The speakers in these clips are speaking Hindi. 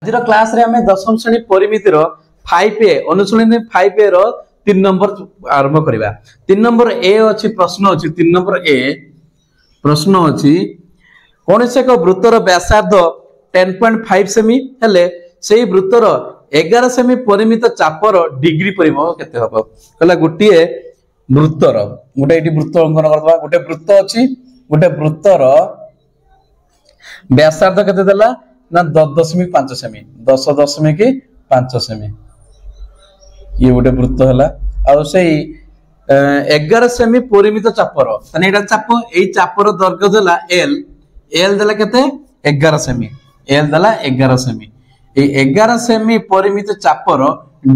आज क्लास रे हमें दशम श्रेणी परिमितिर 5A अनुशीलनी 5A रो 3 नंबर आरंभ करिबा। 3 नंबर ए अछि प्रश्न अछि 3 नंबर ए प्रश्न अछि कोनसे एक वृत्तर व्यासार्ध 10.5 सेमी हेले सेही वृत्तर 11 सेमी परिमित चापर डिग्री परिमाप केते हबो कहला गोटिए वृत्तर गोटे एटी वृत्त अंकन करबा गोटे वृत्त अछि गोटे वृत्तर व्यासार्ध केते देला ना 10.5 सेमी 10.5 सेमी ये गोटे वृत्त हला आ सेही 11 सेमी परिमित चापर तने एटा चाप एई चापर दर्घ्य देला एल एल देला केते 11 सेमी एल देला 11 सेमी ए 11 सेमी परिमित चापर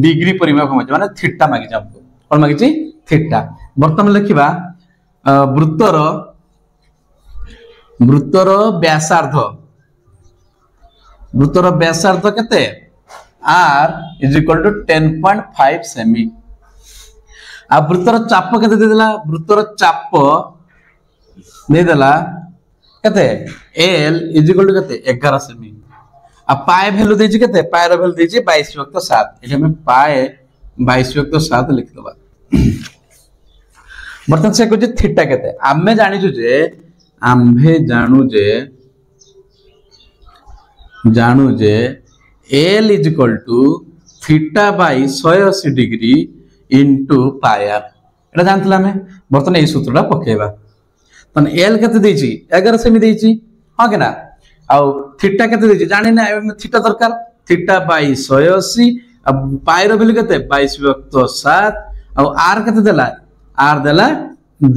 डिग्री परिमाप माने थीटा मागि हमको कोन मागिची थीटा वर्तमान लिखिबा वृत्तर व्यासार्ध केते r = 10.5 सेमी आ वृत्तर चाप केते दे देला वृत्तर चाप दे देला केते l = केते 11 सेमी आ पाए वैल्यू देछि केते पाए रो वैल्यू देछि 22/7 एठी हम पाए 22/7 लिख दबा। बर्तन से कुछ थीटा केते आमे जानिजु जे आम्भे जानू जे L = theta by 180 degree into पायर एटा जानतला हमें बर्तन ए सूत्रटा पकेबा तन L केते देछि 11 सेमी देछि हां केना आ थीटा केते देछि जानि ना थीटा दरकार थीटा बाई 180 अब पायर वैल्यू केते 22/7 आ r केते देला r देला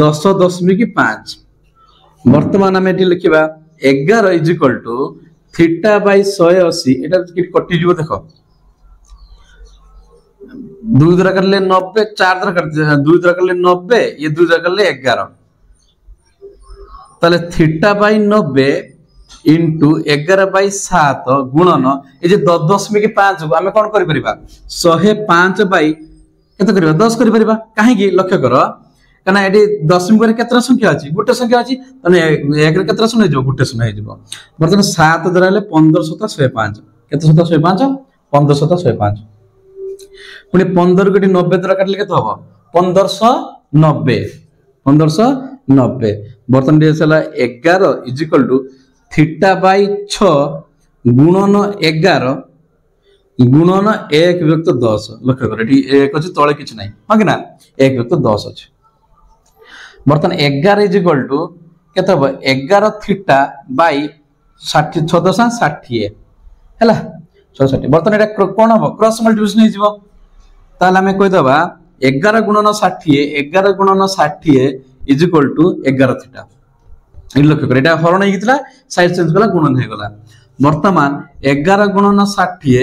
10.5 वर्तमान हम एटी लिखिबा 11 = थीटा बाई 180 एटा कटि जीवो देखो 2 द्वारा करले 90 4 द्वारा करते 2 द्वारा करले 90 ये 2 द्वारा करले 11 ताले थीटा बाई 90 इंटू 11/7 गुणन ए जे 10.5 को हमें कोन करि परिबा 105 बाई केते करबा 10 करि परिबा काहे की लक्ष्य करो कना एडी दशमी पर केतरा संख्या अछि गुटे संख्या अछि तने एक रे केतरा सुनै जो गुटे सुनै जिवो बर्तन 7 द्वारा ले 15/105 केते 105 15/105 पुनी 15 गटी 90 द्वारा काटले केते हबो 1590 बर्तन देसला 11 = थीटा बाई 6 गुणन 11 गुणन 1/10 लक्ष्य कर एठी 1 अछि तळे किछ नै हां कि ना 1/10 अछि बर्तन 11 = केते हबो 11 थीटा बाई 60 6.60 हैला 660 बर्तन एटा कोन हबो क्रॉस मल्टीप्लिकेशन हे जिवो ताले हमें कहि दबा 11 गुणन 60 11 गुणन 60 = 11 थीटा इ लक्ष्य कर एटा हरण हे गितला साइड चेंज कला गुणन हे गला वर्तमान 11 गुणन 60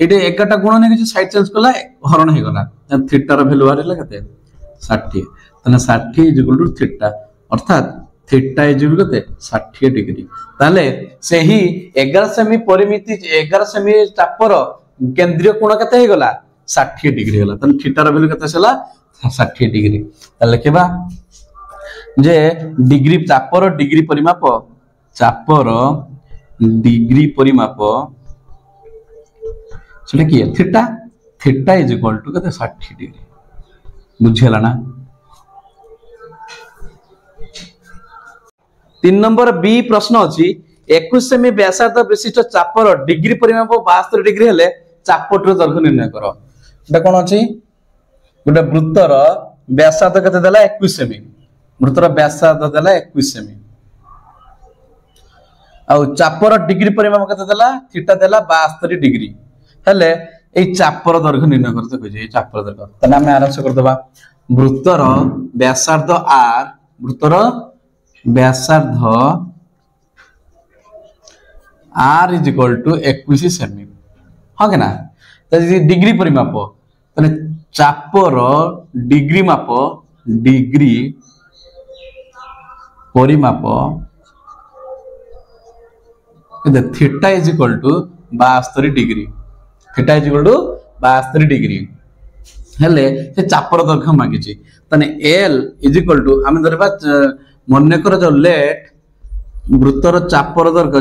एटे 11टा गुणन हे साइड चेंज कला हरण हे गला थीटा रो वैल्यू आरेला केते 60 तने 60 = थीटा अर्थात थीटा = 60 डिग्री ताले सेही 11 सेमी परिमिति 11 सेमी चापर केंद्रीय कोण केते हे गला 60 डिग्री होला तने थीटा रो वैल्यू केते छला 60 डिग्री ताले केबा जे डिग्री चापर डिग्री परिमाप सेटा की थीटा थीटा = केते 60 डिग्री बुझियला ना 3 नंबर बी प्रश्न अछि 21 सेमी व्यासार्ध विशिष्ट चापर डिग्री परिमाप 72 डिग्री हेले चापटर दर्घ्य निर्णय करो एटा कोन अछि गोटे वृत्तर व्यासार्ध केते देला 21 सेमी वृत्तर व्यासार्ध देला 21 सेमी आ चापर डिग्री परिमाप केते देला थीटा देला 72 डिग्री हेले ए चापर दर्घ्य निर्णय करते कहि जे चापर दर्घ्य तने हम आराम से कर देबा वृत्तर व्यासार्ध r वृत्तर व्यासार्ध r = 21 सेमी हां के ना त डिग्री परिमाप तने चापर डिग्री माप डिग्री परिमाप केते थीटा = 72 डिग्री थीटा = 72 डिग्री हेले से चापर दर्घ्य मागिची तने l = हम धरबा मन्ने कर जो लेट वृत्तर चापर दर्घ्य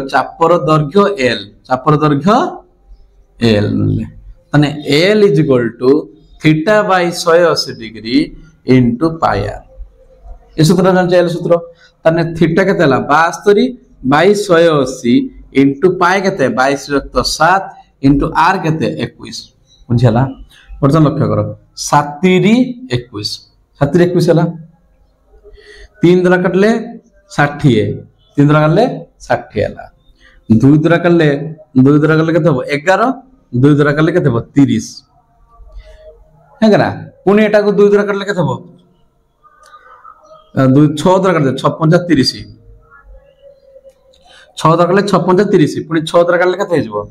l चापर दर्घ्य एल माने L is equal to theta by 180 degree into pi R ये सूत्र जान एल सूत्र तने थीटा केते हला 72 बाय 180 इंटू पाई केते 22/7 इंटू आर केते 21 बुझियला वर्तमान लक्ष्य करो 7 21 7 21 हला 3 द्वारा काटले 60 3 द्वारा काटले 60 हला 2 द्वारा काटले केते हो 11 2 द्वारा काटले केते हो 30 हेगरा पुनी एटा को 2 द्वारा काटले केते हो 2 6 द्वारा काटले 6 5 30 6 द्वारा काटले 6 5 30 पुनी 6 द्वारा काटले केते हेजबो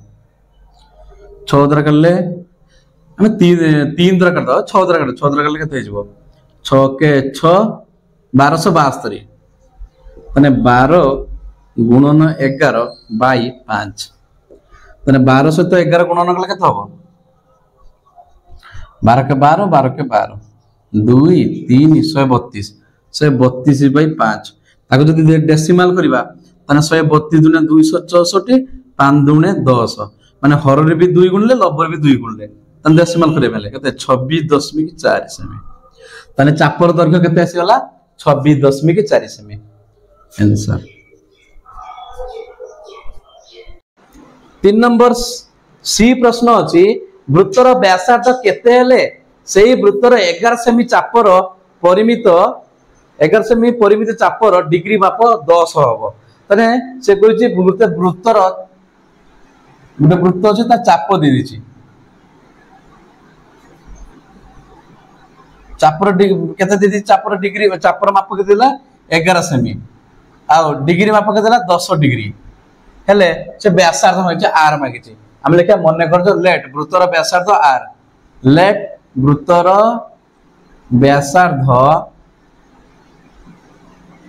6 द्वारा काटले हमें 3 द्वारा काटो 6 द्वारा काटो 6 द्वारा काटले केते हेजबो 6 के 6 1272 माने 12 गुणन 11 बाई 5 माने 12 सहित 11 गुणन कले केते हबो 12 के 12 12 के 12 2 3 132 132 बाई 5 ताको जदि डेसिमल करबा तने 132 दुने 264 5 दुने 10 माने हर रे भी 2 गुणले लबर भी 2 गुणले तने डेसिमल करे बेले केते 26.4 सेमी तने चापर दैर्घ्य केते आसीगला 26.4 सेमी आंसर 3 नंबर सी प्रश्न अछि वृत्तर व्यासार्ध केते हेले सेही वृत्तर 11 सेमी चापर परिमित 11 सेमी परिमित चापर डिग्री माप 10 हबो तने से कहछि वृत्तर गुटे वृत्त अछि ता चाप दे दिछि चापर केते दे दिछि चापर डिग्री चापर माप केते देला 11 सेमी आ डिग्री माप केते देला 10 डिग्री हेले से व्यासार्ध होइछ आर मागिछि हम लेखा मने करजो लेट वृत्तर व्यासार्ध आर लेट वृत्तर व्यासार्ध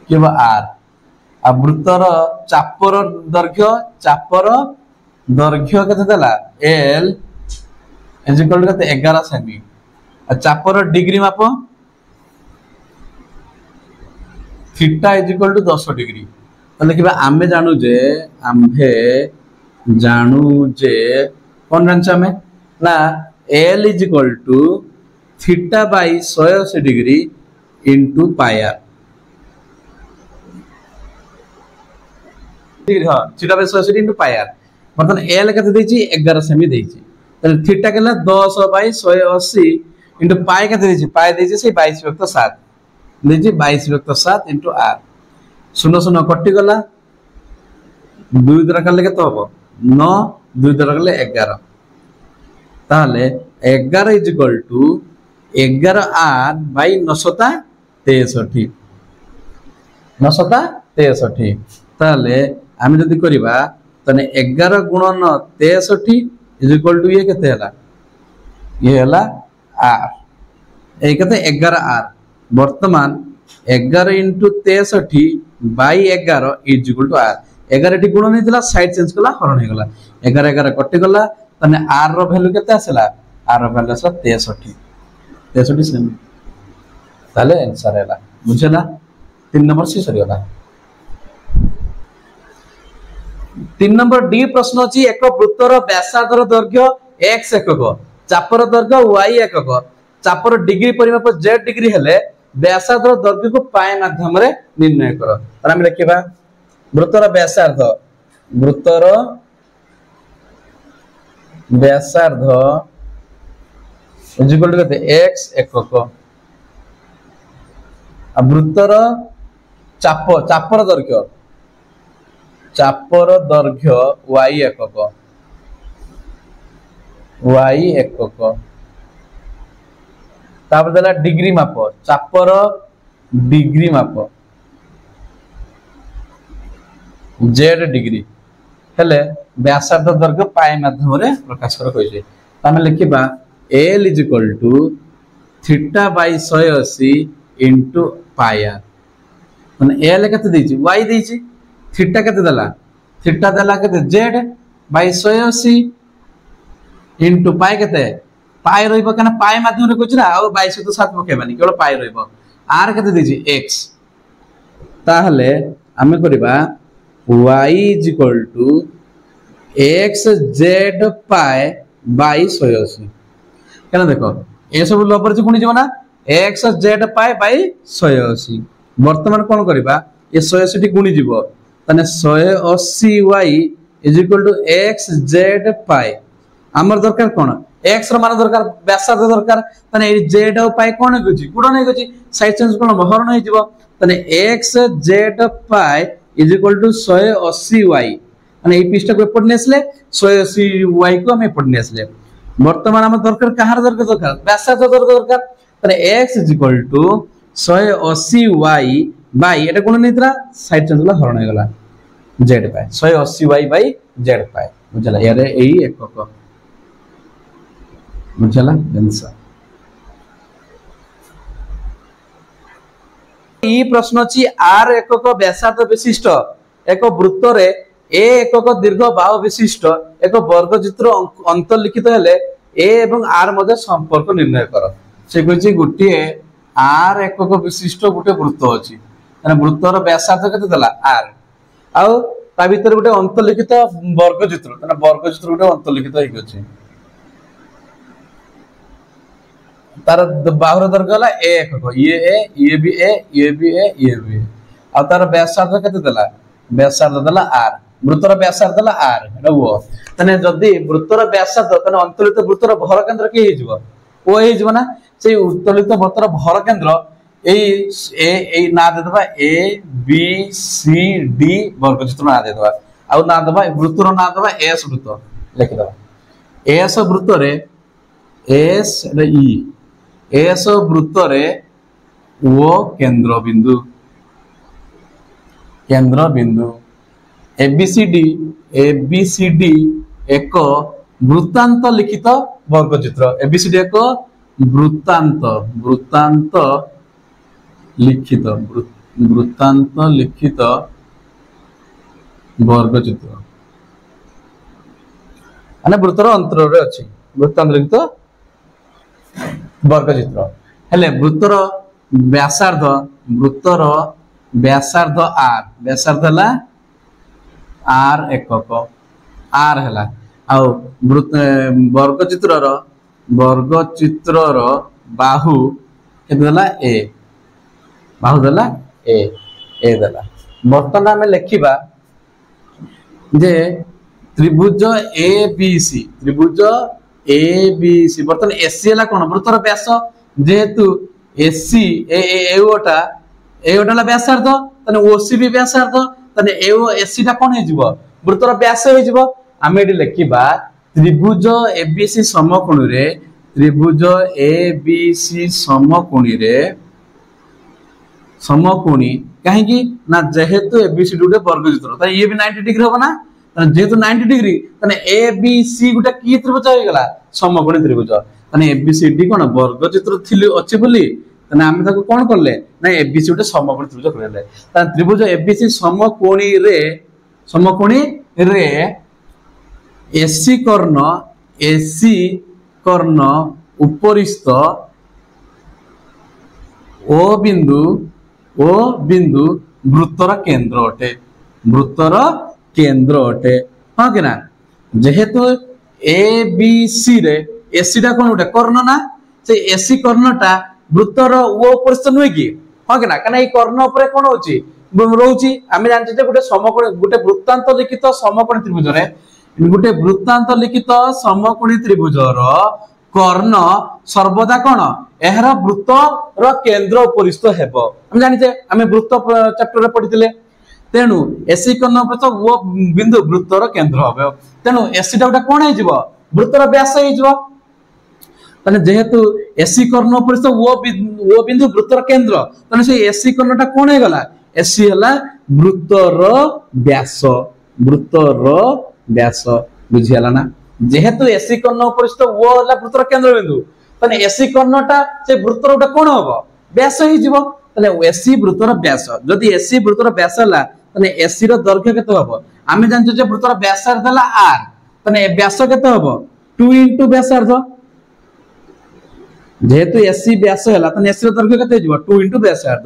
केबा आर आ वृत्तर चापर दैर्घ्य केते देला एल इज इक्वल टू 11 सेमी आ चापर डिग्री माप theta is equal to 10 degree तले किबा आमे जानू जे कोन जान छमे ना L is equal to theta by 180 degree into pi R हां theta by 180 into pi R मतलब एल केते देछि 11 सेमी देछि तले थीटा केला 10 बाय 180 इनटू पाई केते देछि पाई देछि से 22/7 देछि 22/7 इनटू आर 0 0 कटि गला 2 द्वारा करले केते हबो 9 2 द्वारा करले 11 ताले 11 is equal to 11 R by 963 ताले आमे जदी करिबा तने 11 गुणन 63 इज इक्वल टू ये केते हला ये हला आर ए केते 11 आर वर्तमान 11 into 63 by 11 is equal to R 11 टी गुण नहीं साइड चेंज कला हरण हो गला 11 11 कटि गला तने आर रो वैल्यू केते आसला आर रो वैल्यू आसला 63 सेमी ताले आंसर हैला बुझला 3 नंबर सी सरी गला 3 नंबर डी प्रश्न अछि एक वृत्तर व्यासार्धर दैर्घ्य x एकक चापर दैर्घ्य y एकक चापर डिग्री परिमाप z डिग्री हेले व्यासार्धर दैर्घ्य को पाए माध्यम रे निर्णय करो और हम लिखिबा वृत्तर व्यासार्ध इज इक्वल टू x एकक आ वृत्तर चापर दैर्घ्य y एकक तापर देला डिग्री माप चापर डिग्री माप z डिग्री हेले व्यासार्ध दैर्घ्य पाई माध्यम रे प्रकाश कर कइसे तामे लिखिबा l is equal to theta by 180 into pi R माने l केते देछि y देछि थीटा केते देला केते z बाय 180 इनटू पाई केते पाई रहइबो कना पाई माध्यम रे कहछि ना आ 22/7 पकेबानी केवल पाई रहइबो आर केते देछि x ताहले हमें करबा y is equal to x z pi by 180 क्या देख ए सब लबर गुणी जीव ना एक्स जेड पाए बाई 180 बर्तमान कौन करवा ये 180 गुणी जीव ताने 180 y is equal to x z pi आमर दरकार कौन एक्स मान दरकार व्यासार्ध दरकार ताने जेड और पाए कौन होगी गुणन होगी साइड चेंज कौन हरण हो ताने एक्स जेड पाए इज इक्वल टू 180 वाई माने ए पृष्ठ को एपट नेसले 180 वाई को हम एपट नेसले वर्तमान हम दरकार कहार दरकार व्यासार्ध दरकार ताने x is equal to 180 y by एटा कोन नेत्रा साइड चेंज होला हरण हो गला z पाए 180 y बाय z पाए बुझला यारे एई एकक बुझला आंसर ई प्रश्न अछि r एकक व्यासार्ध विशिष्ट एक वृत्त रे ए एकक दीर्घ बाहु विशिष्ट एक वर्ग चित्र अंतर्लिखित हेले ए एवं आर मध्य संपर्क निर्णय कर से कहछि गुटी आर एकक विशिष्ट गुटे वृत्त अछि माने वृत्तर व्यासार्ध केते देला आर आउ ता भीतर गुटे अंतर्लिखित वर्ग चित्र माने वर्ग चित्र गुटे अंतर्लिखित हेइ अछि तार बाहुर दर्घ हला ए एकक ये भी ए आ तार व्यासार्ध केते देला व्यासार्ध देला आर वृत्तर व्यासार्ध देला आर एटा वो तने जदी वृत्तर व्यासार्ध तने अंतर्लित वृत्तर भर केंद्र के हे जबो ओ हे जबो ना से उत्तोलित वृत्तर भर केंद्र ए ना दे दबा ए बी सी डी वर्ग चित्र ना दे दबा आ ना दबा वृत्तर ना दबा एस वृत्त लिख दबा एस वृत्त रे एस ई एस वृत्त रे ओ केंद्र बिंदु एबीसीडी एक वृत्तांत लिखित वर्ग चित्र एबीसीडी एक वृत्तांत लिखित वर्ग चित्र माने वृत्तर अंतर रे अछि वृत्तांत लिखित वर्ग चित्र हेले वृत्तर व्यासार्ध आर व्यासार्ध हला आर एकक आर हला आ वर्ग चित्रर बाहु केते देला ए बाहु देला ए देला बर्तन हमें लिखिबा जे त्रिभुज एबीसी बर्तन एसी हला कोन वृत्तर व्यास जेहेतु एसी एओटा ला व्यासार्ध तने ओसी भी व्यासार्ध तने एओ एसी टा कोन हे जिवो वृत्तर व्यास हे जिवो आमे एडी लिखिबा त्रिभुज एबीसी समकोणी रे समकोणी काहे कि ना जेहेतु एबीसी गुटे वर्ग चित्र त ये भी 90 डिग्री होबा ना जेहेतु 90 डिग्री तने एबीसी गुटे की त्रिभुज हो गेला समकोणी त्रिभुज तने एबीसीडी कोन वर्ग चित्र थिले अछि बोली तने हम ताको कोन करले ना एबीसी गुटे समकोणी त्रिभुज करले त त्रिभुज एबीसी समकोणी रे एसी कर्ण उपरिस्थ ओ बिंदु वृत्तर केंद्र अटे हाँ कि ना जेहेतु ए बी सी रे एसी टा कोन उठे कर्ण ना से एसी कर्णटा वृत्तर ओ उपरिस्थ नुहे कि हाँ कि ना कना ए कर्ण ऊपर कोन होची रहउची आमे जानते जे गुटे समकोणी गुटे वृत्तांत लिखित समकोणी त्रिभुज रे गुटे वृत्तांत लिखित समकोणी त्रिभुजर कर्ण सर्वदा कोन एहर वृत्तर केंद्र उपरिस्थ हेबो हम जानिते हमें वृत्त चैप्टर रे पढितिले तेनु एसी कर्ण उपरिस्थ ओ बिंदु वृत्तर केंद्र होबो तेनु एसी टा कोन हे जिवो वृत्तर व्यास हे जिवो तने जेहेतु एसी कर्ण उपरिस्थ ओ बिंदु वृत्तर केंद्र तने से एसी कर्णटा कोन हे गला एसी हला वृत्तर व्यास बुझियाला ना जेहेतु एसी कर्ण उपरिस्थ ओ हला वृत्तर केंद्र बिंदु तने एसी कर्णटा से वृत्तर उटा कोन होबो व्यास हे जिवो तने एसी वृत्तर व्यास जदि एसी वृत्तर व्यास हला तने एसी रो दैर्घ्य केते होबो आमे जानछु जे वृत्तर व्यासार्ध हला आर तने व्यास केते होबो 2 * व्यासार्ध जेहेतु एसी व्यास हला तने एसी रो दैर्घ्य केते जिवो 2 * व्यासार्ध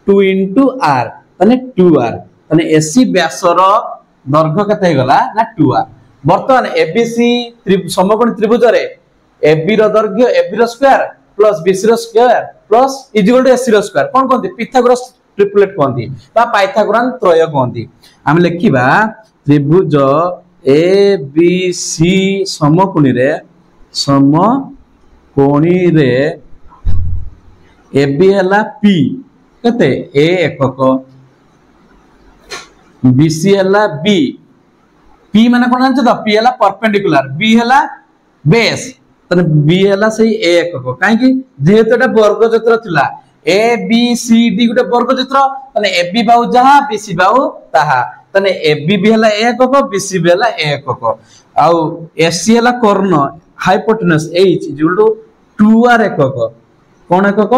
2 * r तने 2r तने एसी व्यास रो दैर्घ्य केते गला ना 2r बर्तमान एबीसी समकोणी त्रिभुज रे एबी रो दैर्घ्य एबी रो स्क्वायर प्लस बीसी रो square plus equal to AC रो स्क्वायर कोन कहंती पिथागोरस ट्रिपलेट कहंती बा पाइथागोरन त्रय कहंती हम लिखिबा त्रिभुज एबीसी समकोणी रे एबी हला पी कते ए एकक बीसी हला बी पी माने कोन जानछ त पी हला परपेंडिकुलर बी हला बेस तने बी हला सही ए एकक काहे कि जेहेतु एटा वर्ग चित्र थिला ए बी सी डी गुटे वर्ग चित्र तने ए बी बाहु जहा बी सी बाहु ताहा तने ए बी भी हला ए एकक बी सी भी हला ए एकक आउ एस सी हला कर्ण hypotenuse H equal to 2r एकक कोन एकक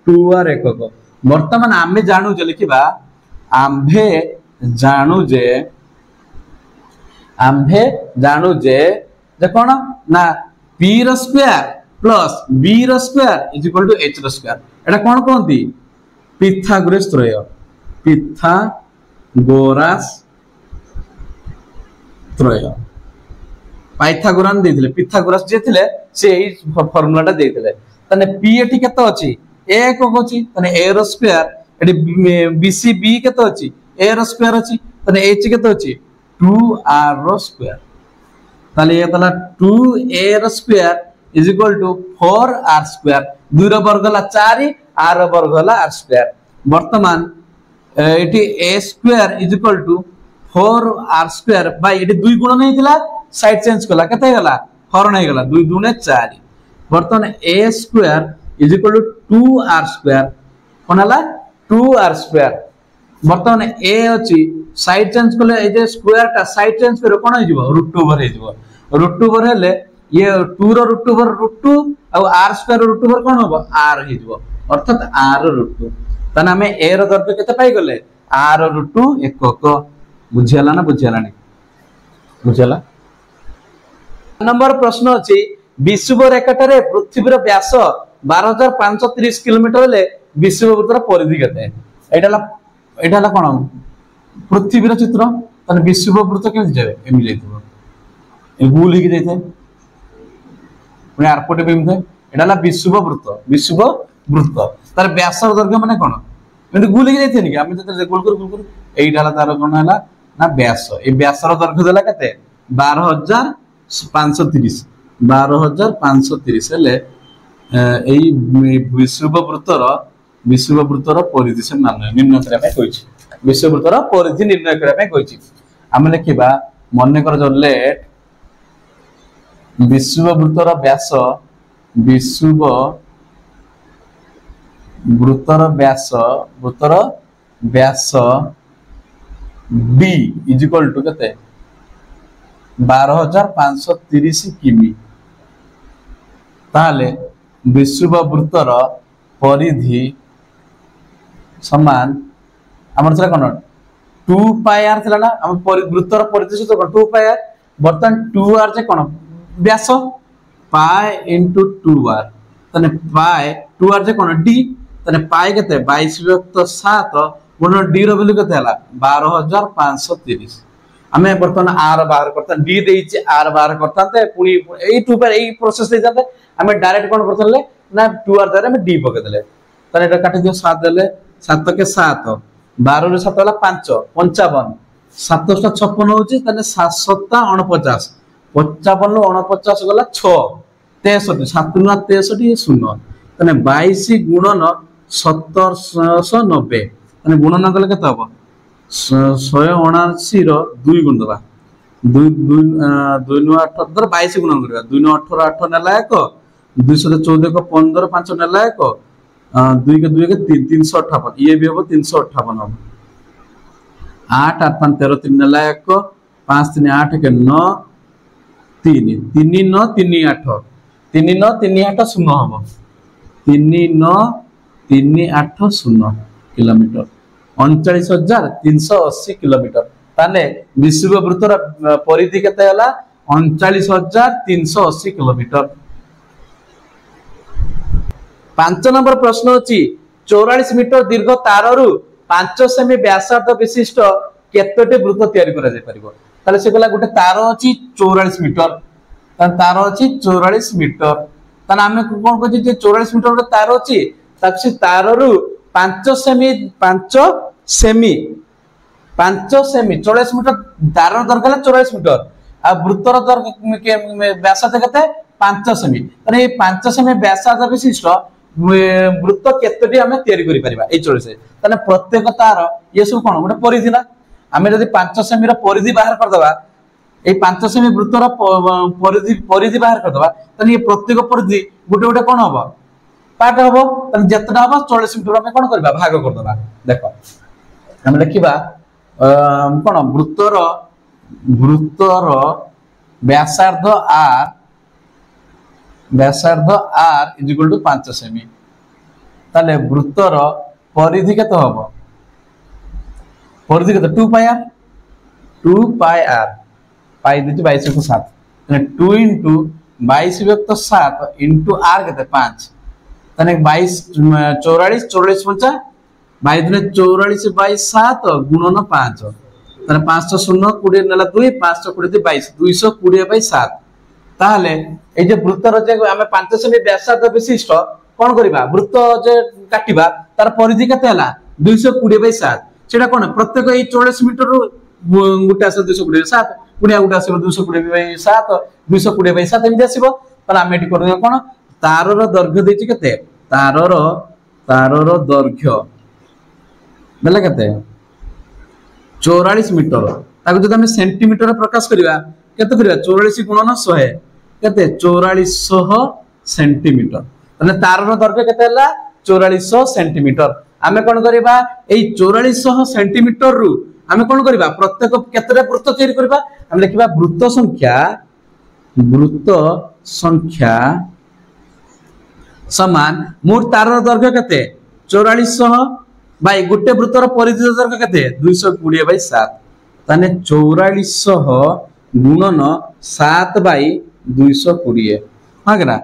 2r एकक वर्तमान आमे जानू जे लिखिबा आम्भे जानू जे कोन ना p रो स्क्वायर प्लस b रो square is equal to h रो स्क्वायर एटा कोन कहंती पिथागोरस त्रय पाइथागोरन देथिले पिथागोरस जे थिले से एई फार्मूलाटा देथिले तने p एठी केतो अछि a को अछि तने a रो स्क्वायर एठी bc b केतो अछि a रो स्क्वायर अछि तने h केतो अछि 2r रो स्क्वायर ताले ये तला 2a रो square is equal to 4r square 2 रो वर्ग हला 4 r रो वर्ग हला r स्क्वायर वर्तमान एठी a square is equal to 4r square by एठी 2 गुण नै थिला साइड चेंज कला केते गला हरण हे गला 2 2 ने 4 वर्तमान a square is equal to 2r square कोन हला 2r स्क्वायर वर्तमान a अछि साइड चेंज कले ए जे स्क्वायर टा साइड चेंज करे कोन हे जिवो √2 हे जिवो √2 हेले ये 2 रो √2 और r स्क्वायर √2 कोन होबो r हे जिवो अर्थात r √2 तने हमें a रो दैर्घ्य केते पाई गले r √2 एकक बुझियाला ना बुझियाला नै बुझियाला नंबर प्रश्न अछि विषुव रेखाटारे पृथ्वीर व्यास 12530 किलोमीटर ले विषुववृत्तर परिधि केते एटाला कोन पृथ्वीर चित्र तने विषुववृत्त केमि जावे एमि जाइथबो ए गोल हिक जाइथे पुनी आरपटे बेमथे एटाला विषुववृत्त तार व्यासर दैर्घ्य माने कोन एमि गोल हिक जाइथे नि आमे जते गोल कर एटाला तार कोन हला ना व्यास ए व्यासर दैर्घ्य देला केते 12530 हेले एई विषुववृत्तर परिधि से मान निर्णय करा पे कहिछि विषुववृत्तर परिधि निर्णय करा पे कहिछि हम लिखिबा मने कर जो लेट विषुववृत्तर व्यास b इज इक्वल टू केते 12530 किमी ताले विषुववृत्तर परिधि समान हमर छला कोन 2 पाई r छला ना हम वृत्तर परिधि से कोन 2 पाई r बर्तन 2r जे कोन व्यास पाई इनटू 2r तने पाई 2r जे कोन d तने पाई केते 22/7 गुण d रो वैल्यू केते हला 12530 हमें बर्तन r बाहर करता d देइचे r बाहर करताते पुनी एई 2 पर एई प्रोसेस दे जाते हमें डायरेक्ट कोन करतले ना 2r द्वारा हमें d पके देले तने एटा काटि दियो 7 देले 7 के 7 12 रे 7 हला 5 55 7 टा 56 होची तने 7 7 49 55 लो 49 गला 6 63 7 ना 63 ये 0 तने 22 गुणन 1790 तने गुणन कले केते हबो 179 रो 2 गुण दबा 2 2 2 नु 8 दर 22 गुण करबा 2 नु 18 8 नेला 1 214 को 15 5 नेला 1 2 के 2 के 358 ये भी हो 358 हो 8 8 5 13 3 नेला 1 5 3 8 के 9 3 3 9 3 8 3 9 3 8 0 हो 3 9 3 8 0 किलोमीटर 39380 किलोमीटर ताले विषुववृत्तर परिधि केते हला 39380 किलोमीटर 5 नंबर प्रश्न अछि 44 मीटर दीर्घ ताररु 5 सेमी व्यासार्ध विशिष्ट केतोटी वृत्त तयारी करा जाय परिबो ताले से कहला गोटे तार अछि 44 मीटर तान तार अछि 44 मीटर तान आमे कोन कहछि जे 44 मीटर गोटे तार अछि ताक से तार रु 5 सेमी 44 मीटर तार दरगला 44 मीटर आ वृत्तर व्यासार्ध केते 5 सेमी ताने 5 सेमी व्यासार्ध विशिष्ट वृत्त केतोटी आमे तयारी करि परिबा ए 44 ताने प्रत्येक तार ये सब कोन गोटे परिधि ना आमे जदि 5 सेमी रो परिधि बाहर कर दबा ए 5 सेमी वृत्तर परिधि बाहर कर दबा ताने ये प्रत्येक परिधि गोटे गोटे कोन हबो पार्ट हबो ताने जतना हबो 44 मीटर आमे कोन करबा भाग कर दबा देखो आमे लिखिबा कोन वृत्तर व्यासार्ध r इज इक्वल टू 5 सेमी ताले वृत्तर परिधि केते हबो परिधि केते 2 पाई r पाई दिति 22 को 7 ताने 2 into 22 व्यक्त 7 into r केते 5 ताने 22 44 44 पंचा 22 ने 44 बाई 7 गुणन 5 ताने 5 0 20 नेला 2 5 20 22 220 बाई 7 ताहले ए जे वृत्तर जे हमें 5 सेमी व्यासार्ध विशिष्ट कोन करिबा वृत्त जे काटिबा तार परिधि केते हला 220 बाई 7 सेटा कोन प्रत्येक ए 44 मीटर गुटे आसे 220 7 पुनिया गुटे आसे 220 बाई 7 220 बाई 7 एमि आसीबो ताला हम एटी करबो कोन तारर दैर्घ्य देछि केते तारर दैर्घ्य बेला केते 44 मीटर ताको जदि हम सेंटीमीटर प्रकाश करिबा केते करिबा 44 गुणन 100 केते 4400 सेंटीमीटर तने तारर दैर्घ्य केते हला 4400 सेंटीमीटर आमे कोन करिबा एई 4400 सेंटीमीटर रु आमे कोन करिबा प्रत्येक केतरे वृत्त तयारी करिबा हम लिखिबा वृत्त संख्या समान मोट तारर दैर्घ्य केते 4400 बाई गुटे वृत्तर परिधि दैर्घ्य केते 220 बाई 7 ताने 4400 गुणन 7 बाई 220 हां केना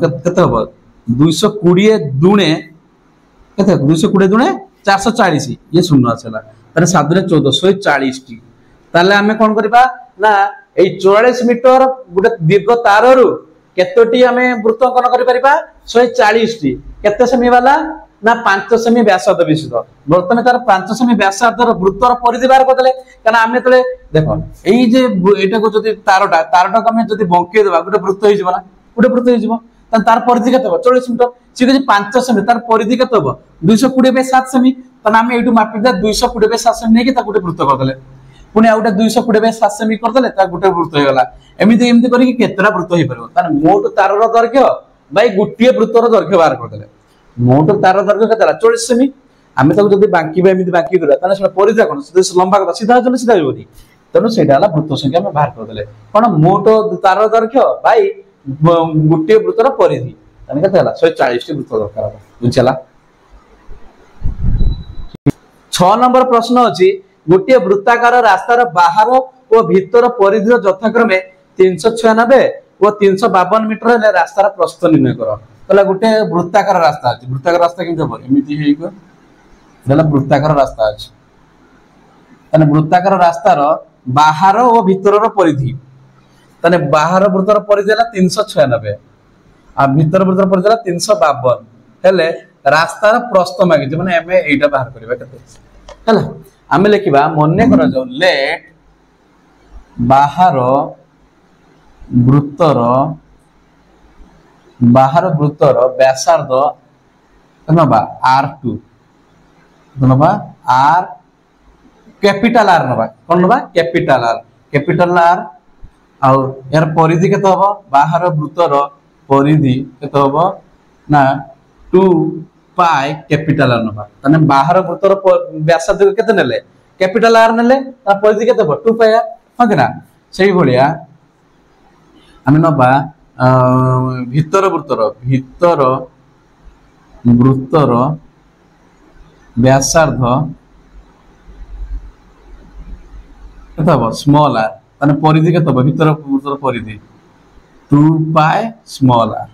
केते हो 220 दुणे केते 220 दुणे 440 ये शून्य आछला ताने 7 ने 14 140 टी ताले हमें कोन करबा ना ए 44 मीटर गुटे दीर्घ ताररु केतोटी हमें वृत्तांकन करि परिबा 140 टी केते सेमी वाला ना 5 सेमी व्यासार्ध विशिष्ट वर्तमान तार 5 सेमी व्यासार्धर वृत्तर परिधि बाहर करदेले कारण आमे तले देखो एई जे एटा को जदी तारटा हमें जदी बंके देबा गुटे वृत्त होई जबना गुटे वृत्त होई जबो तन तार परिधि केते हो 44 मीटर से जे 5 सेमी तार परिधि केते हो 220 बाय 7 सेमी तन आमे एटू मापि दे 220 बाय 7 सेमी नै कि ता गुटे वृत्त करदेले पुनी आउटा 220 बाय 7 सेमी करदेले ता गुटे वृत्त होई गला एमिति करी कि केतरा वृत्त होई परबो तन मोट तारर दैर्घ्य बाय गुटिए वृत्तर दैर्घ्य बाहर करदेले मोट तार दैर्घ्य केतला 44 सेमी आमे ताको जदी बाकी एमिति बाकी करा ताने से परिधि कोन लंबा कथा सीधा जने सीधा होबनी तनो सेटा हला वृत्त संख्या में बाहर करदेले कोन मोट तार दैर्घ्य बाय गुटिए वृत्तर परिधि ताने केतला 140 टी वृत्त दरकार बुझला 6 नंबर प्रश्न अछि गोटे वृत्ताकार रास्तार बाहर और भीतर परिधि यथाक्रमे 396 और 352 मीटर हेले रास्तार प्रस्थ निर्णय करो तला गोटे वृत्ताकार रास्ता अछि वृत्ताकार रास्ता केमते हो एमिति हेइ को देला वृत्ताकार रास्ता अछि तने वृत्ताकार रास्तार बाहर और भीतर परिधि तने बाहर वृत्तर परिधि हला 396 आ भीतर वृत्तर परिधि हला 352 हेले रास्तार प्रस्थ मागिजे माने एमे एटा बाहर करबा केते हला आमे लिखिबा मन्ने कर जाऊ लेट बाहर वृत्तर व्यासार्ध नबा r2 नबा r कैपिटल r नबा कोन नबा कैपिटल r आ यार परिधि केते हबो बाहर वृत्तर परिधि केते हबो ना 2 पाई कैपिटल r नबा तने बाहर वृत्तर व्यासार्ध केते नेले कैपिटल r नेले ता परिधि केते हबो 2 पाई r हकना सेही भलिया आमे नबा भीतर वृत्तर व्यासार्ध केते हबो स्मॉल r तने परिधि केते हबो भीतर वृत्तर परिधि 2 पाई स्मॉल r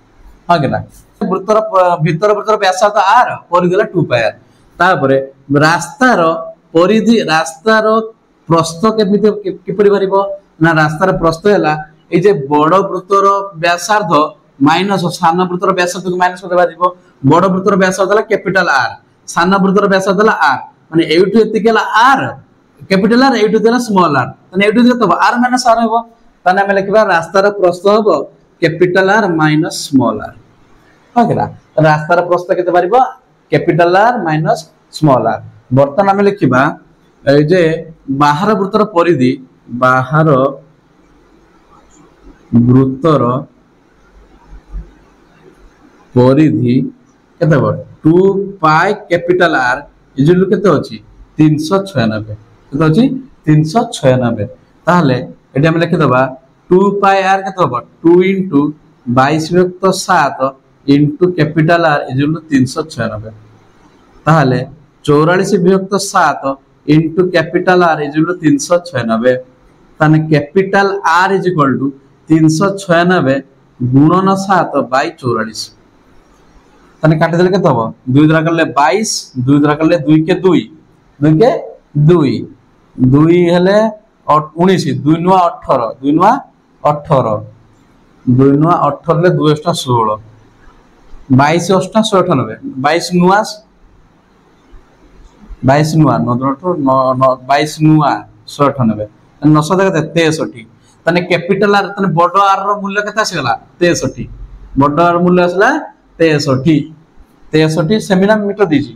हकना वृत्तर भीतर वृत्तर व्यासार्ध r परिधि ला 2 पाई r तापरे रास्तार परिधि रास्तार प्रस्थ केमिति किपरि बारिबो ना रास्तार प्रस्थ हैला ए जे बड़ वृत्तर व्यासार्ध माइनस सान वृत्तर व्यासार्ध को माइनस करबा दिबो बड़ वृत्तर व्यासार्ध हला कैपिटल आर सान वृत्तर व्यासार्ध हला आर माने एठु एतिकेला आर कैपिटल आर एठु देला स्मॉल आर तने एठु देतो आर माइनस आर हेबो तने हम लिखबा रास्तार प्रस्थ हेबो capital R minus small R होगला रास्तार प्रस्थ केते बारिबो capital R minus small R बर्तन हम लिखबा ए जे बाहर वृत्तर परिधि बाहर वृत्तर परिधि केते बड़ 2 पाई कैपिटल आर इजुल केते अछि 396 केते अछि 396 ताहले एटी हम लिखि दबा 2 पाई आर केते बड़ 2 * 22 विभक्त 7 * कैपिटल आर इजुल 396 ताहले 44 विभक्त 7 * कैपिटल आर इजुल 396 ताने capital R is equal to 396 गुणन 7 बाई 44 तने काटे देले केते हबो 2 द्वारा करले 22 2 द्वारा करले 2 के 2 2 के 2 2 हेले 19 2 नुआ 18 2 नुआ 18 2 नुआ 18 ले 2 * 16 22 * 8 98 22 नुआ 22 नुआ 22 नुआ 98 900 केते 63 तने कैपिटल आर तने बड़ आर रो मूल्य केते आसीगला 63 बड़ आर मूल्य आसला 63 सेमिना मीटर दीजी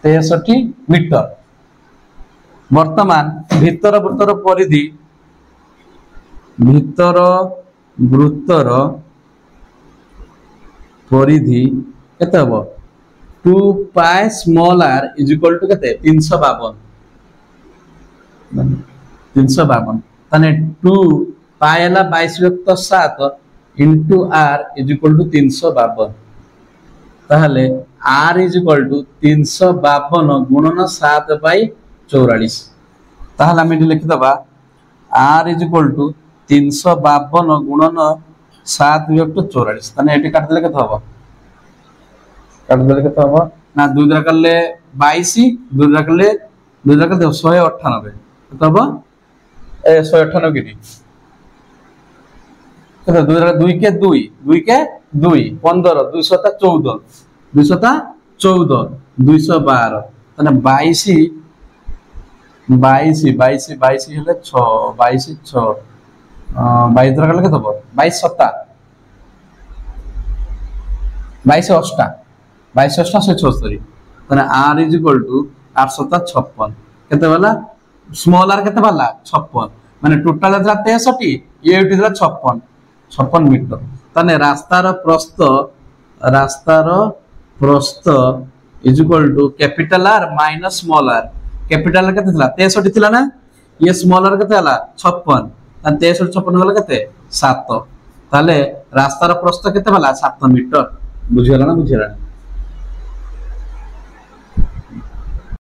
63 मीटर वर्तमान भीतर वृत्तर परिधि भीतर वृत्तर परिधि केते हबो 2 pi small R is equal to केते 352 352 तने 2 पाई हला 22 विभक्त 7 into r is equal to 352 ताहले r is equal to 352 गुणन 7 बाई 44 ताहले हम एठी लिखि दबा r is equal to 352 गुणन 7 विभक्त 44 तने एठी काट देले केते हबो ना 2 द्वारा करले 22 2 द्वारा करले 198 केते हबो ए 198 किटी 2 के 2 2 के 2 15 214 214 212 तने 22 हेले 6 22 6 22 द्वारा करले केते हबो 22 7 22 8 22 8 174 तने r इज इक्वल टू 8 7 56 केते वाला स्मॉल आर केते वाला 56 माने टोटल था 63 ये उठी था 56 मीटर तने रास्तार प्रस्थ is equal to capital R minus small R capital R केते थिला 63 थिला ना ये स्मॉल आर केते हला 56 तने 63 56 वाला केते 7 ताले रास्तार प्रस्थ केते वाला 7 मीटर बुझियला ना बुझियला